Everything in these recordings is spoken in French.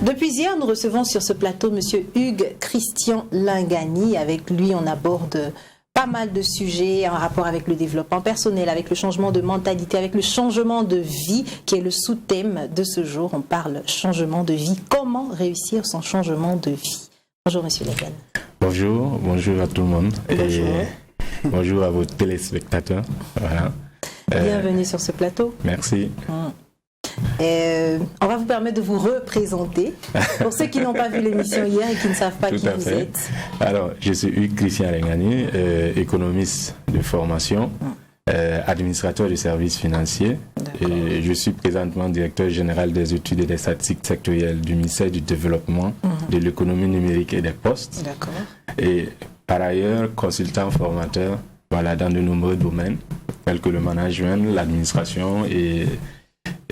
Depuis hier, nous recevons sur ce plateau M. Hugues Christian Lingani. Avec lui, on aborde pas mal de sujets en rapport avec le développement personnel, avec le changement de mentalité, avec le changement de vie, qui est le sous-thème de ce jour. On parle changement de vie. Comment réussir son changement de vie? Bonjour, M. Lingani. Bonjour à tout le monde. Bonjour. Et bonjour à vos téléspectateurs. Voilà. Bienvenue sur ce plateau. Merci. On va vous permettre de vous représenter pour ceux qui n'ont pas vu l'émission hier et qui ne savent pas qui vous êtes. Alors, je suis Hugues Christian Lingani, économiste de formation, administrateur du service financier, et je suis présentement directeur général des études et des statistiques sectorielles du ministère du Développement, de l'économie numérique et des postes. D'accord. Et par ailleurs, consultant formateur, voilà, dans de nombreux domaines, tels que le management, l'administration et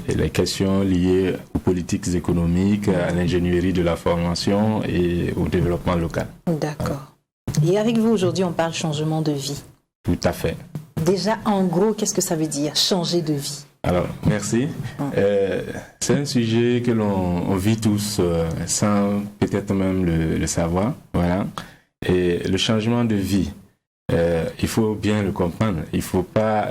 les questions liées aux politiques économiques, à l'ingénierie de la formation et au développement local. D'accord. Et avec vous aujourd'hui, on parle changement de vie. Tout à fait. Déjà, en gros, qu'est-ce que ça veut dire, changer de vie? Alors, merci. C'est un sujet que l'on vit tous sans peut-être même le savoir. Voilà. Et le changement de vie, il faut bien le comprendre. Il ne faut pas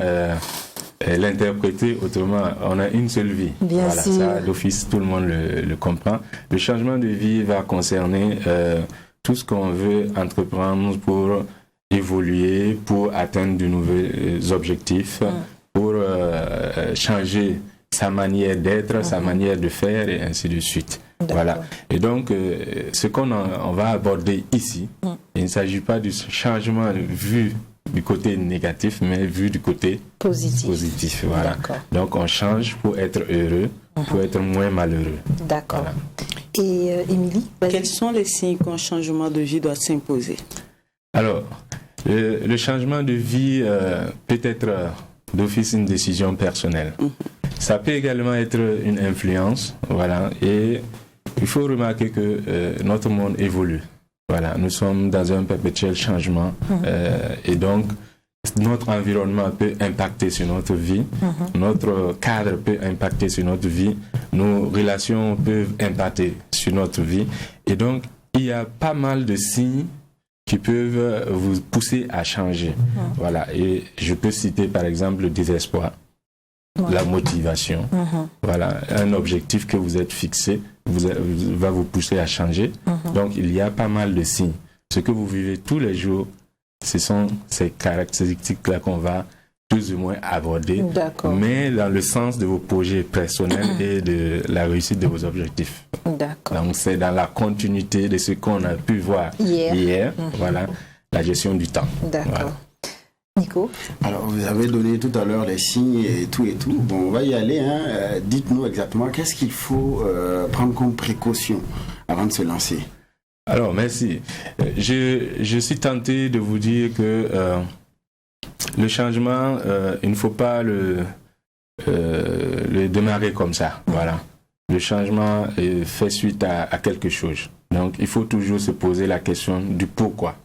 l'interpréter autrement. On a une seule vie. Bien voilà, sûr. Ça, d'office, tout le monde le comprend. Le changement de vie va concerner tout ce qu'on veut entreprendre pour évoluer, pour atteindre de nouveaux objectifs, pour changer sa manière d'être, sa manière de faire et ainsi de suite. Voilà. Et donc, ce qu'on va aborder ici, il ne s'agit pas du changement vu du côté négatif, mais vu du côté positif. Voilà. Donc, on change pour être heureux, pour être moins malheureux. D'accord. Voilà. Et Émilie, quels sont les signes qu'un changement de vie doit s'imposer? Alors, le changement de vie peut être d'office une décision personnelle. Ça peut également être une influence, voilà. Et il faut remarquer que notre monde évolue. Voilà, nous sommes dans un perpétuel changement et donc notre environnement peut impacter sur notre vie, notre cadre peut impacter sur notre vie, nos relations peuvent impacter sur notre vie et donc il y a pas mal de signes qui peuvent vous pousser à changer. Voilà, et je peux citer par exemple le désespoir, la motivation, voilà, un objectif que vous êtes fixé va vous pousser à changer. Donc il y a pas mal de signes. Ce que vous vivez tous les jours, ce sont ces caractéristiques-là qu'on va plus ou moins aborder, mais dans le sens de vos projets personnels et de la réussite de vos objectifs. Donc c'est dans la continuité de ce qu'on a pu voir hier, voilà, la gestion du temps. D'accord. Voilà. Nico? Alors, vous avez donné tout à l'heure les signes et tout. Bon, on va y aller. Dites-nous exactement qu'est-ce qu'il faut prendre comme précaution avant de se lancer. Alors, merci. Je suis tenté de vous dire que le changement, il ne faut pas le démarrer comme ça. Voilà. Le changement fait suite à quelque chose. Donc, il faut toujours se poser la question du pourquoi.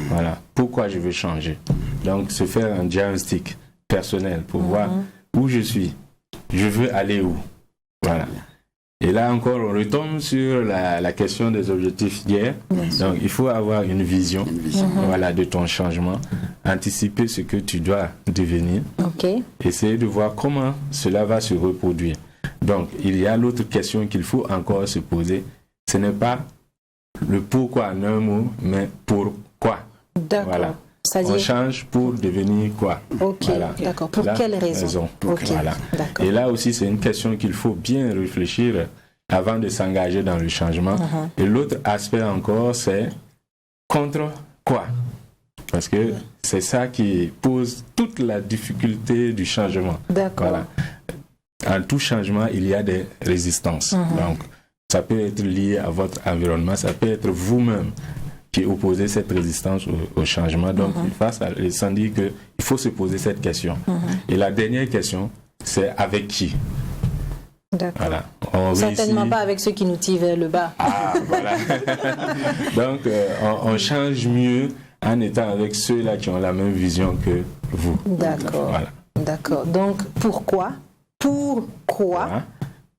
Voilà. Pourquoi je veux changer? Donc, se faire un diagnostic personnel pour voir où je suis. Je veux aller où? Voilà. Et là encore, on retombe sur la question des objectifs d'hier. Donc, il faut avoir une vision, voilà, de ton changement, anticiper ce que tu dois devenir, essayer de voir comment cela va se reproduire. Donc, il y a l'autre question qu'il faut encore se poser. Ce n'est pas le pourquoi en un mot, mais pourquoi. D'accord. Voilà. On change pour devenir quoi? Voilà. D'accord. Pour quelle raison? Voilà. Et là aussi, c'est une question qu'il faut bien réfléchir avant de s'engager dans le changement. Et l'autre aspect encore, c'est contre quoi? Parce que c'est ça qui pose toute la difficulté du changement. D'accord. Voilà. En tout changement, il y a des résistances. Donc, ça peut être lié à votre environnement, ça peut être vous-même qui opposez cette résistance au changement. Donc, il faut dire qu'il faut se poser cette question. Et la dernière question, c'est avec qui? D'accord. Voilà. Certainement pas avec ceux qui nous tirent vers le bas. Voilà. Donc, on change mieux en étant avec ceux-là qui ont la même vision que vous. D'accord. Voilà. D'accord. Donc, pourquoi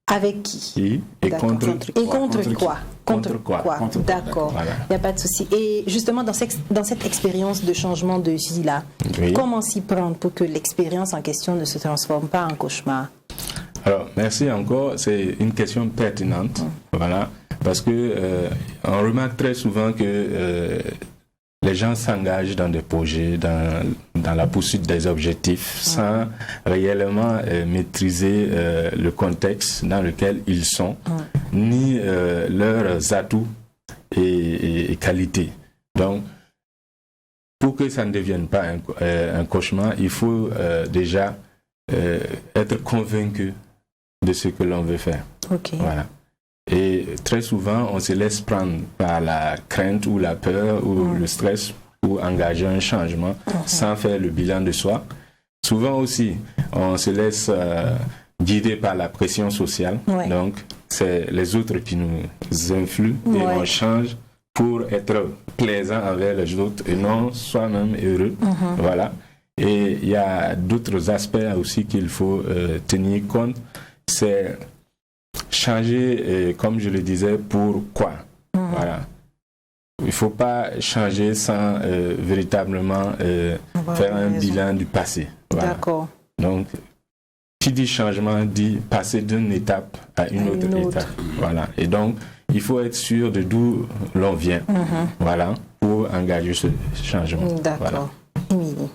Avec qui? Et D'accord. contre Et contre quoi? Contre quoi? Contre quoi, D'accord. voilà. Il n'y a pas de souci. Et justement, dans cette expérience de changement de vie-là, Oui. comment s'y prendre pour que l'expérience en question ne se transforme pas en cauchemar? Alors, merci encore. C'est une question pertinente. Voilà. Parce que on remarque très souvent que les gens s'engagent dans des projets, dans la poursuite des objectifs, sans réellement maîtriser le contexte dans lequel ils sont, ni leurs atouts et qualités. Donc, pour que ça ne devienne pas un cauchemar, il faut déjà être convaincu de ce que l'on veut faire. Ok. Voilà. Et très souvent, on se laisse prendre par la crainte ou la peur ou le stress pour engager un changement sans faire le bilan de soi. Souvent aussi, on se laisse guider par la pression sociale. Ouais. Donc, c'est les autres qui nous influent et on change pour être plaisant envers les autres et non soi-même heureux. Voilà. Et il y a d'autres aspects aussi qu'il faut tenir compte. C'est changer, comme je le disais, pourquoi. Voilà. Il ne faut pas changer sans véritablement faire un bilan du passé. Voilà. D'accord. Donc, qui dit changement dit passer d'une étape à une autre étape. Voilà. Et donc, il faut être sûr de d'où l'on vient. Voilà. Pour engager ce changement. D'accord. Voilà. Émilie.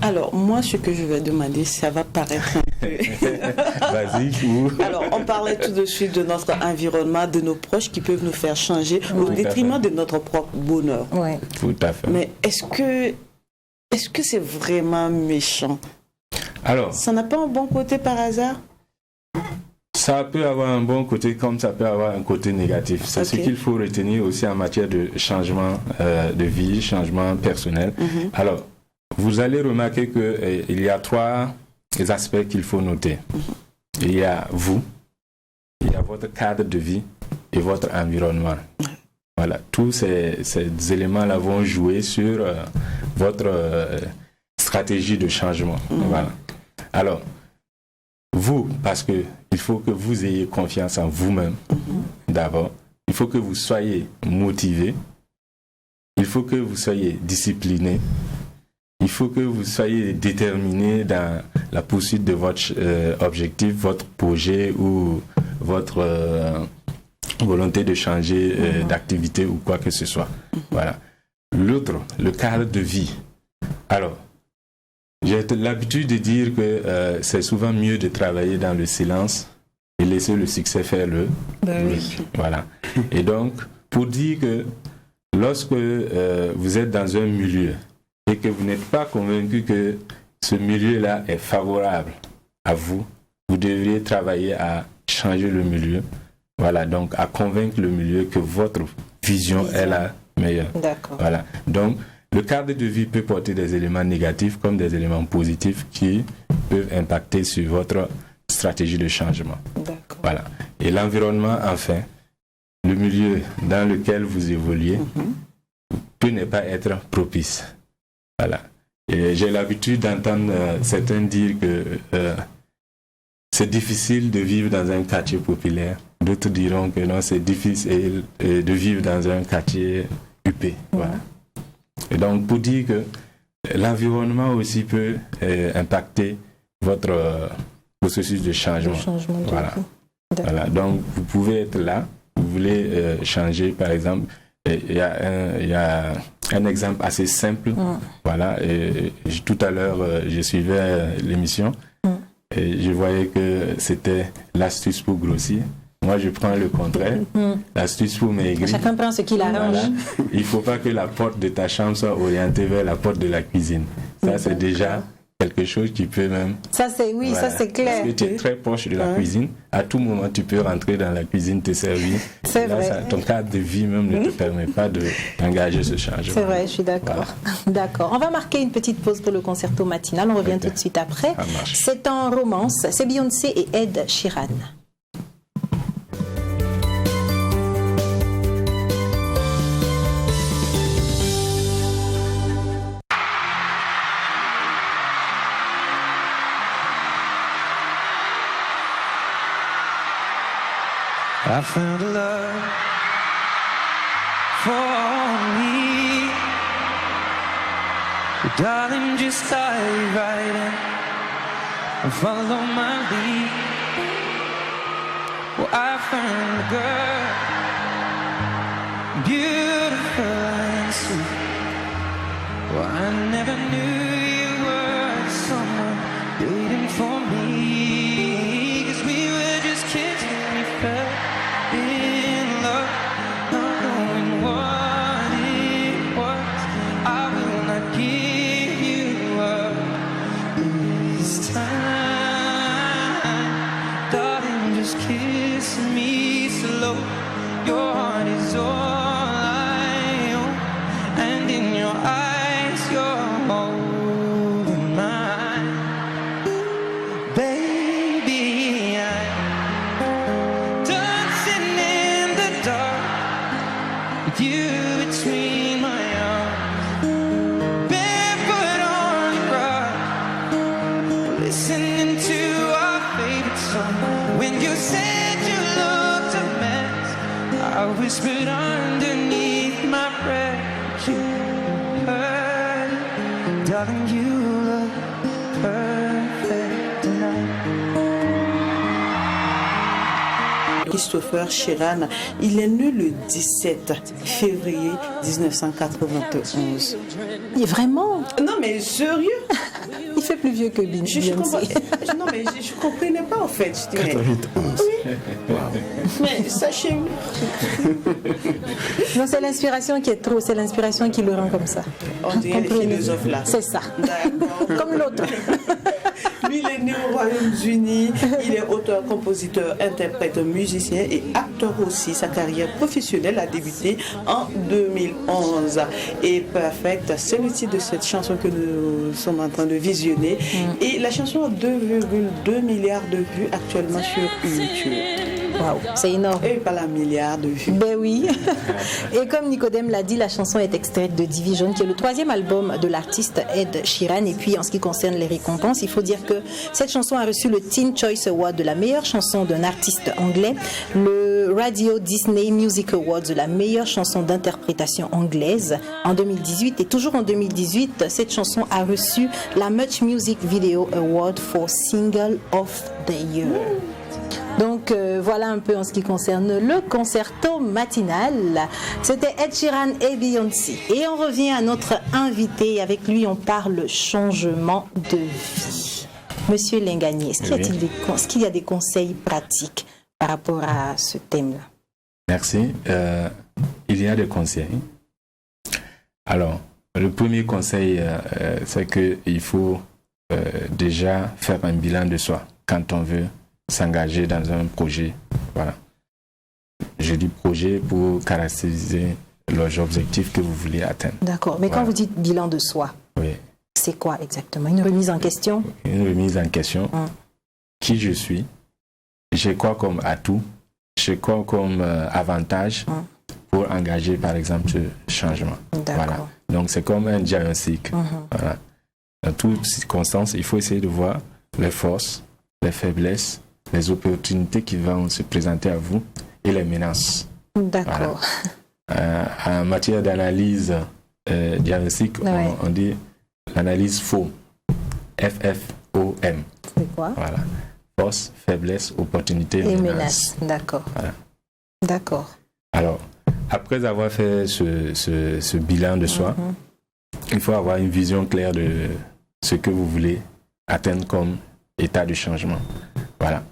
Alors, moi, ce que je vais demander, ça va paraître un peu... Vas-y. Alors, on parlait tout de suite de notre environnement, de nos proches qui peuvent nous faire changer au détriment de notre propre bonheur. Ouais. Tout à fait. Mais est-ce que c'est vraiment méchant? Alors, Ça n'a pas un bon côté par hasard? ça peut avoir un bon côté comme ça peut avoir un côté négatif. C'est ce Ok. qu'il faut retenir aussi en matière de changement de vie, changement personnel. Alors, vous allez remarquer qu'il y a trois aspects qu'il faut noter. Il y a vous, il y a votre cadre de vie et votre environnement. Voilà, tous ces éléments-là vont jouer sur votre stratégie de changement. Voilà. Alors, vous, parce que il faut que vous ayez confiance en vous-même d'abord. Il faut que vous soyez motivé. Il faut que vous soyez discipliné. Il faut que vous soyez déterminé dans la poursuite de votre objectif, votre projet ou votre volonté de changer d'activité ou quoi que ce soit. Voilà. L'autre, le cadre de vie. Alors, j'ai l'habitude de dire que c'est souvent mieux de travailler dans le silence et laisser le succès faire le bruit. Voilà. Et donc, pour dire que lorsque vous êtes dans un milieu et que vous n'êtes pas convaincu que ce milieu-là est favorable à vous, vous devriez travailler à changer le milieu. Voilà, donc à convaincre le milieu que votre vision est la meilleure. D'accord. Voilà. Donc, le cadre de vie peut porter des éléments négatifs comme des éléments positifs qui peuvent impacter sur votre stratégie de changement. D'accord. Voilà. Et l'environnement, enfin, le milieu dans lequel vous évoluez peut ne pas être propice. Voilà. Et j'ai l'habitude d'entendre certains dire que c'est difficile de vivre dans un quartier populaire. D'autres diront que non, c'est difficile de vivre dans un quartier huppé. Voilà. Et donc, pour dire que l'environnement aussi peut impacter votre processus de changement. Voilà. Voilà. Donc, vous pouvez être là, vous voulez changer, par exemple. Il y a un exemple assez simple. Voilà. Et tout à l'heure, je suivais l'émission et je voyais que c'était l'astuce pour grossir. Moi, je prends le contraire. L'astuce pour maigrir. Chacun prend ce qu'il arrange. Voilà. Il ne faut pas que la porte de ta chambre soit orientée vers la porte de la cuisine. Ça, c'est déjà quelque chose qui peut même... Ça, c'est oui, Voilà. ça, c'est clair. Parce que tu es très proche de la cuisine. À tout moment, tu peux rentrer dans la cuisine, te servir. C'est Là, vrai. ton cadre de vie même ne te permet pas d'engager ce changement. C'est vrai, je suis d'accord. D'accord. On va marquer une petite pause pour le concerto matinal. On revient tout de suite après. Ça marche. C'est en romance. C'est Beyoncé et Ed Sheeran. I found a love for me. Darling, just dive right in and follow my lead. Well, I found a girl, beautiful and sweet. Well, I never knew you were someone waiting for me. 'Cause we were just kids when we fell in love, not knowing what it was. I will not give you up this time. Darling, just kiss me slow. Your heart is all I own, and in your eyes you're holding mine. Baby, I'm dancing in the dark with you between my arms, barefoot on the rug, listening to our favorite song. When you said you looked a mess, I whispered underneath my breath, you heard it. Darling, you look perfect tonight. Christopher Sheeran, il est né le 17 février 1991. Il est vraiment, Non mais sérieux, il fait plus vieux que Beyoncé. non mais je comprenais pas en fait. Je dis, mais, 91. mais sachez, Non, c'est l'inspiration qui est trop, c'est l'inspiration qui le rend comme ça. on dirait les Comprenez. philosophes là. C'est ça. D'accord. Comme l'autre. Lui, il est né au Royaume-Uni. Il est auteur, compositeur, interprète, musicien et acteur aussi. Sa carrière professionnelle a débuté en 2011. Et Perfect, c'est le titre de cette chanson que nous sommes en train de visionner. Et la chanson a 2,2 milliards de vues actuellement sur YouTube. Waouh, c'est énorme. Et pas la milliard de vues. Ben oui. Et comme Nicodème l'a dit, la chanson est extraite de Division, qui est le 3e album de l'artiste Ed Sheeran. Et puis, en ce qui concerne les récompenses, il faut dire que cette chanson a reçu le Teen Choice Award de la meilleure chanson d'un artiste anglais, le Radio Disney Music Awards de la meilleure chanson d'interprétation anglaise en 2018. Et toujours en 2018, cette chanson a reçu la Much Music Video Award for Single of the Year. Donc voilà un peu en ce qui concerne le concerto matinal. C'était Ed Sheeran et Beyoncé. Et on revient à notre invité. Avec lui, on parle changement de vie. Monsieur Lingani, est-ce qu'il y a des conseils pratiques par rapport à ce thème-là? Merci. Il y a des conseils. Alors, le premier conseil, c'est qu'il faut déjà faire un bilan de soi quand on veut s'engager dans un projet. Voilà. Je dis projet pour caractériser les objectifs que vous voulez atteindre. D'accord. Mais quand vous dites bilan de soi, oui, c'est quoi exactement? Une remise en question? Une remise en question. Qui je suis? J'ai quoi comme atout? J'ai quoi comme avantage pour engager, par exemple, ce changement? Voilà. Donc, c'est comme un diagnostic. Voilà. Dans toutes circonstances, il faut essayer de voir les forces, les faiblesses, les opportunités qui vont se présenter à vous et les menaces. D'accord. Voilà. En matière d'analyse diagnostique, on dit l'analyse FOM. F-F-O-M. C'est quoi? Voilà. Force, faiblesse, opportunité et menace. D'accord. Voilà. D'accord. Alors, après avoir fait ce bilan de soi, il faut avoir une vision claire de ce que vous voulez atteindre comme état de changement. Voilà.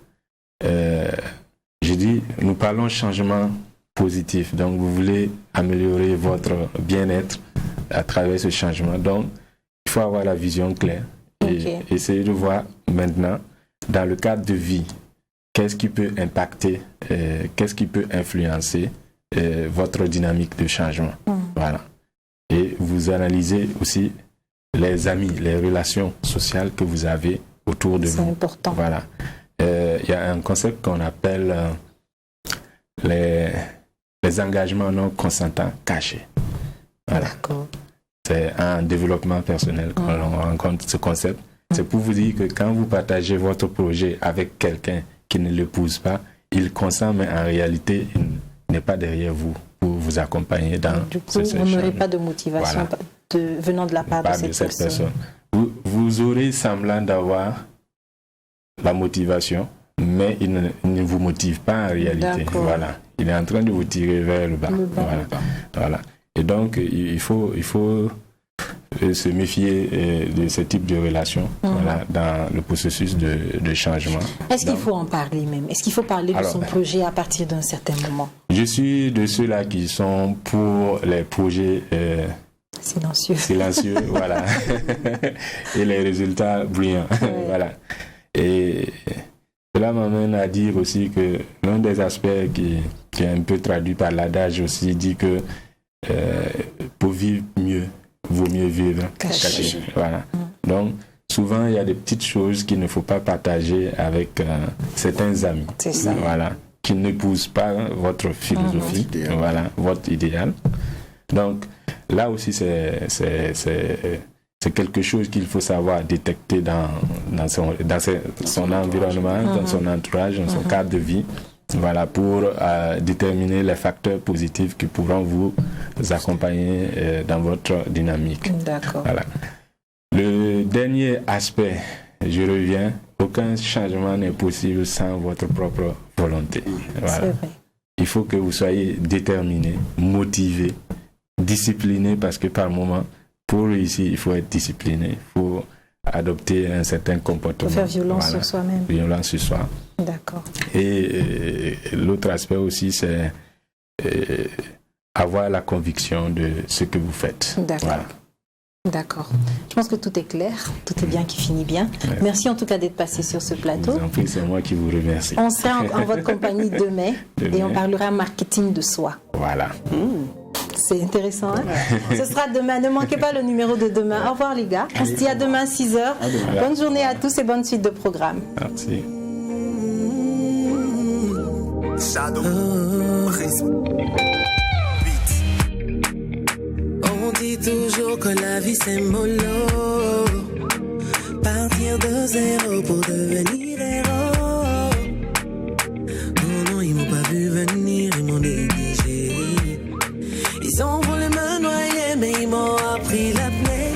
J'ai dit, nous parlons changement positif. Donc, vous voulez améliorer votre bien-être à travers ce changement. Donc, il faut avoir la vision claire et essayer de voir maintenant, dans le cadre de vie, qu'est-ce qui peut impacter, qu'est-ce qui peut influencer votre dynamique de changement. Voilà. Et vous analysez aussi les amis, les relations sociales que vous avez autour de vous. C'est important. Voilà. Il y a un concept qu'on appelle les engagements non consentants cachés. Voilà. D'accord. C'est un développement personnel qu'on rencontre ce concept. C'est pour vous dire que quand vous partagez votre projet avec quelqu'un qui ne l'épouse pas, il consent, mais en réalité, il n'est pas derrière vous pour vous accompagner dans Du coup, vous n'aurez pas de motivation venant de la part de cette personne. Vous aurez semblant d'avoir la motivation, mais il ne vous motive pas en réalité. Voilà. Il est en train de vous tirer vers le bas. Voilà. Et donc, il faut se méfier de ce type de relation dans le processus de changement. Est-ce qu'il faut en parler même? Est-ce qu'il faut parler de son projet à partir d'un certain moment? Je suis de ceux-là qui sont pour les projets silencieux, voilà. Et les résultats brillants. Voilà. Et cela m'amène à dire aussi que l'un des aspects qui est un peu traduit par l'adage aussi dit que pour vivre mieux, vaut mieux vivre caché. Voilà. Donc, souvent, il y a des petites choses qu'il ne faut pas partager avec certains amis. C'est ça. Voilà. Qui n'épousent pas votre philosophie, votre idéal. Donc, là aussi, c'est quelque chose qu'il faut savoir détecter dans son environnement, dans son entourage, dans son cadre de vie. Voilà, pour déterminer les facteurs positifs qui pourront vous accompagner dans votre dynamique. D'accord. Voilà. Le dernier aspect, je reviens, aucun changement n'est possible sans votre propre volonté. Voilà. C'est vrai. Il faut que vous soyez déterminé, motivé, discipliné, parce que par moment, pour réussir, il faut être discipliné, il faut adopter un certain comportement. Il faut faire violence sur soi-même. Violence sur soi. D'accord. Et l'autre aspect aussi, c'est avoir la conviction de ce que vous faites. D'accord. Voilà. D'accord. Je pense que tout est clair, tout est bien qui finit bien. Ouais. Merci en tout cas d'être passé sur ce plateau. Je vous en prie, c'est moi qui vous remercie. On sera en votre compagnie demain et on parlera marketing de soi. Voilà. C'est intéressant, hein? Ce sera demain. Ne manquez pas le numéro de demain. Au revoir les gars. On se dit à demain 6h. Bonne journée à tous et bonne suite de programme. Merci. On dit toujours que la vie c'est mollo. Partir de zéro pour devenir héros. Non, ils m'ont pas vu venir, ils m'ont négligé. Ils ont voulu me noyer, mais ils m'ont appris l'apnée.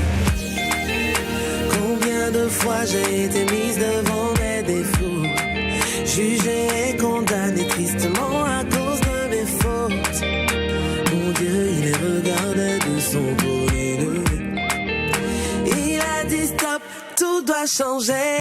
Combien de fois j'ai été mise devant mes défauts, jugée et condamnée tristement à cause de mes fautes. Mon Dieu, il les regardait de son côté. Il a dit stop, tout doit changer.